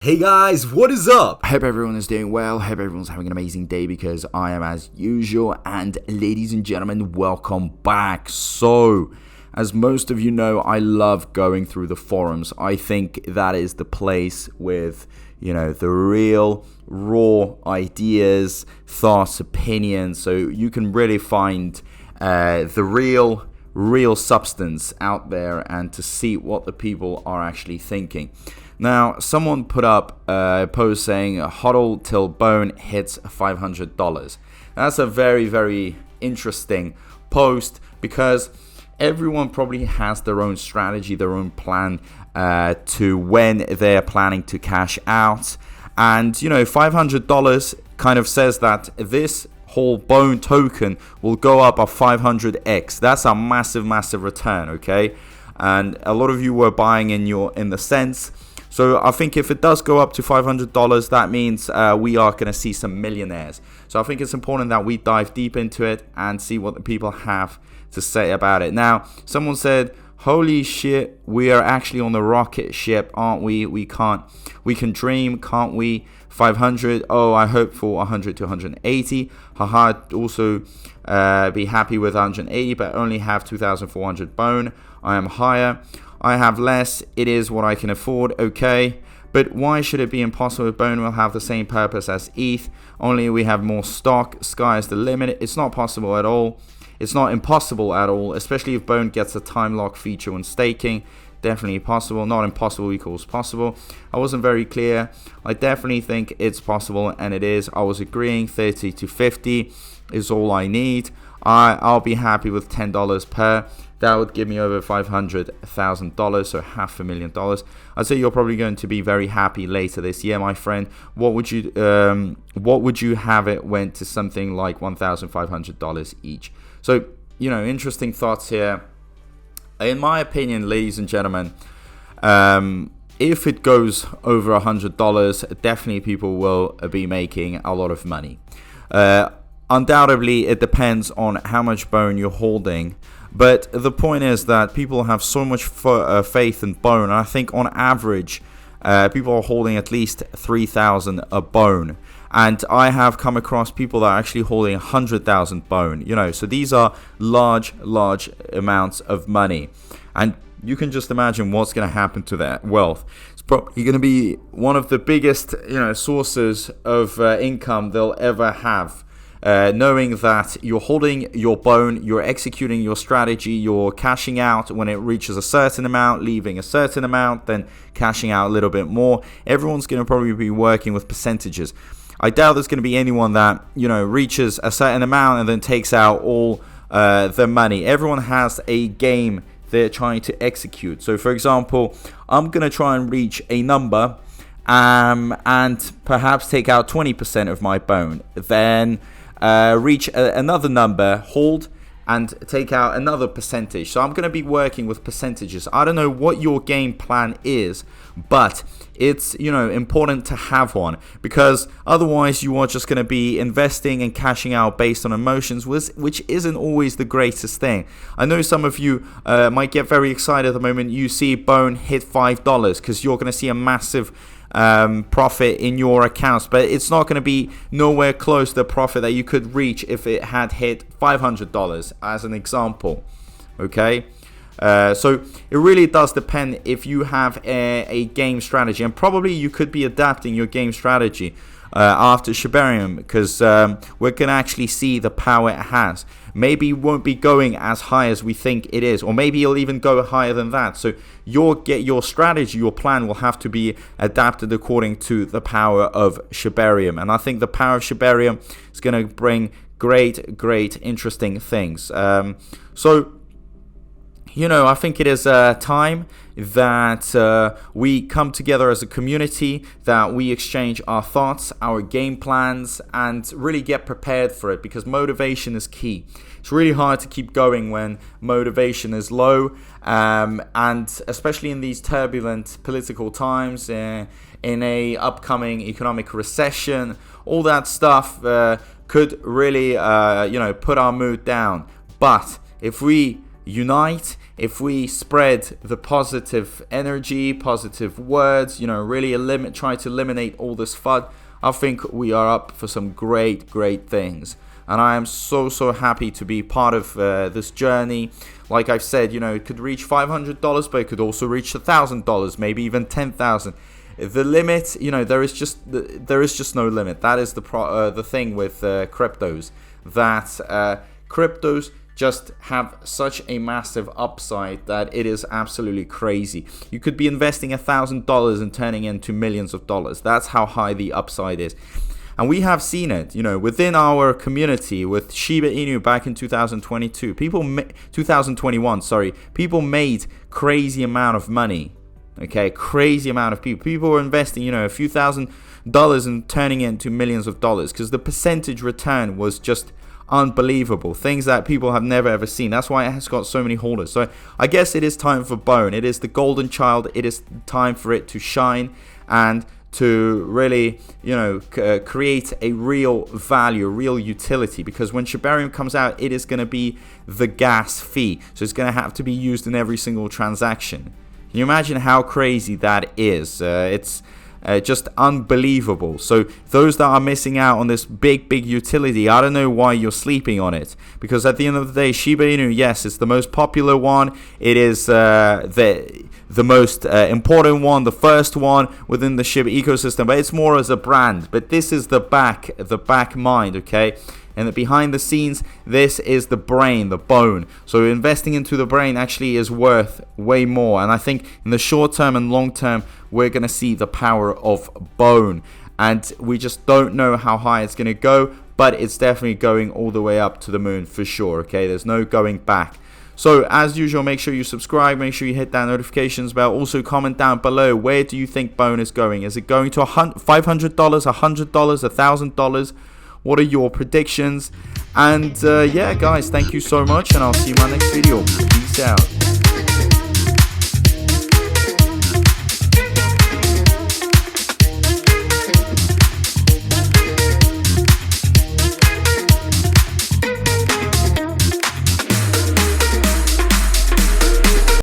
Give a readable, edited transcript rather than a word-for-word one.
Hey guys, what is up? I hope everyone is doing well. Hope everyone's having an amazing day because I am as usual. And ladies and gentlemen, welcome back. So, as most of you know, I love going through the forums. I think that is the place with, the real raw ideas, thoughts, opinions. So you can really find the real substance out there and to see what the people are actually thinking. Now, someone put up a post saying, "Hodl till bone hits $500. That's a very, very interesting post because everyone probably has their own strategy, their own plan to when they're planning to cash out. And, $500 kind of says that this whole bone token will go up a 500x. That's a massive, massive return, okay? And a lot of you were buying in the sense. So I think if it does go up to $500, that means we are going to see some millionaires. So I think it's important that we dive deep into it and see what the people have to say about it. Now, someone said, "Holy shit, we are actually on the rocket ship, aren't we? We can dream, can't we? 500, oh, I hope for 100 to 180. Haha, also be happy with 180, but only have 2,400 bone. I am higher. I have less. It is what I can afford. Okay. But why should it be impossible? Bone will have the same purpose as ETH. Only we have more stock. Sky is the limit. It's not possible at all. It's not impossible at all, especially if Bone gets a time lock feature when staking. Definitely possible. Not impossible equals possible. I wasn't very clear. I definitely think it's possible, and it is. I was agreeing 30 to 50 is all I need. I'll be happy with $10 per. That would give me over $500,000, so $500,000. I'd say you're probably going to be very happy later this year, my friend. What would you have it went to something like $1,500 each? So, interesting thoughts here. In my opinion, ladies and gentlemen, if it goes over $100, definitely people will be making a lot of money. Undoubtedly, it depends on how much bone you're holding. But the point is that people have so much faith in bone. And I think on average, people are holding at least 3,000 a bone. And I have come across people that are actually holding 100,000 bone. So these are large amounts of money. And you can just imagine what's going to happen to that wealth. It's probably going to be one of the biggest, sources of income they'll ever have. Knowing that you're holding your bone, you're executing your strategy, you're cashing out when it reaches a certain amount, leaving a certain amount, then cashing out a little bit more. Everyone's going to probably be working with percentages. I doubt there's going to be anyone that, reaches a certain amount and then takes out all their money. Everyone has a game they're trying to execute. So, for example, I'm going to try and reach a number and perhaps take out 20% of my bone. Then reach another number, hold, and take out another percentage. So I'm going to be working with percentages. I don't know what your game plan is, but it's important to have one, because otherwise you are just going to be investing and cashing out based on emotions, which isn't always the greatest thing. I know some of you might get very excited the moment you see bone hit $5, because you're going to see a massive profit in your accounts, but it's not going to be nowhere close to the profit that you could reach if it had hit $500 as an example. Okay, so it really does depend if you have a game strategy, and probably you could be adapting your game strategy after Shibarium, because we're going to actually see the power it has. Maybe it won't be going as high as we think it is, or maybe it'll even go higher than that. So your strategy, your plan will have to be adapted according to the power of Shibarium. And I think the power of Shibarium is going to bring great interesting things. I think it is time that we come together as a community, that we exchange our thoughts, our game plans, and really get prepared for it, because motivation is key. It's really hard to keep going when motivation is low, and especially in these turbulent political times, in a upcoming economic recession, all that stuff could really put our mood down. But if we unite, if we spread the positive energy, positive words, you know, really try to eliminate all this FUD, I think we are up for some great things. And I am so happy to be part of this journey. Like I've said, you know, it could reach $500, but it could also reach $1,000, maybe even $10,000. The limit, you know, there is just no limit. That is the thing with cryptos, that cryptos just have such a massive upside that it is absolutely crazy. You could be investing $1,000 and turning into millions of dollars. That's how high the upside is. And we have seen it, you know, within our community with Shiba Inu back in 2021, people made crazy amount of money. Okay, crazy amount of people. People were investing, you know, a few $1,000s and turning it into millions of dollars because the percentage return was just unbelievable. Things that people have never ever seen. That's why it has got so many holders. So I guess it is time for Bone. It is the golden child. It is time for it to shine and to really, you know, create a real value, a real utility, because when Shibarium comes out, it is going to be the gas fee. So it's going to have to be used in every single transaction. Can you imagine how crazy that is? It's just unbelievable. So those that are missing out on this big utility, I don't know why you're sleeping on it, because at the end of the day, Shiba Inu, yes, it's the most popular one. It is the most important one, the first one within the Shiba ecosystem, but it's more as a brand. But this is the back mind, okay? And behind the scenes, this is the brain, the bone. So investing into the brain actually is worth way more. And I think in the short term and long term, we're going to see the power of Bone. And we just don't know how high it's going to go, but it's definitely going all the way up to the moon for sure. Okay, there's no going back. So as usual, make sure you subscribe, make sure you hit that notifications bell. Also comment down below, where do you think Bone is going? Is it going to $500, $100, $1,000? What are your predictions? And yeah, guys, thank you so much, and I'll see you in my next video. Peace out.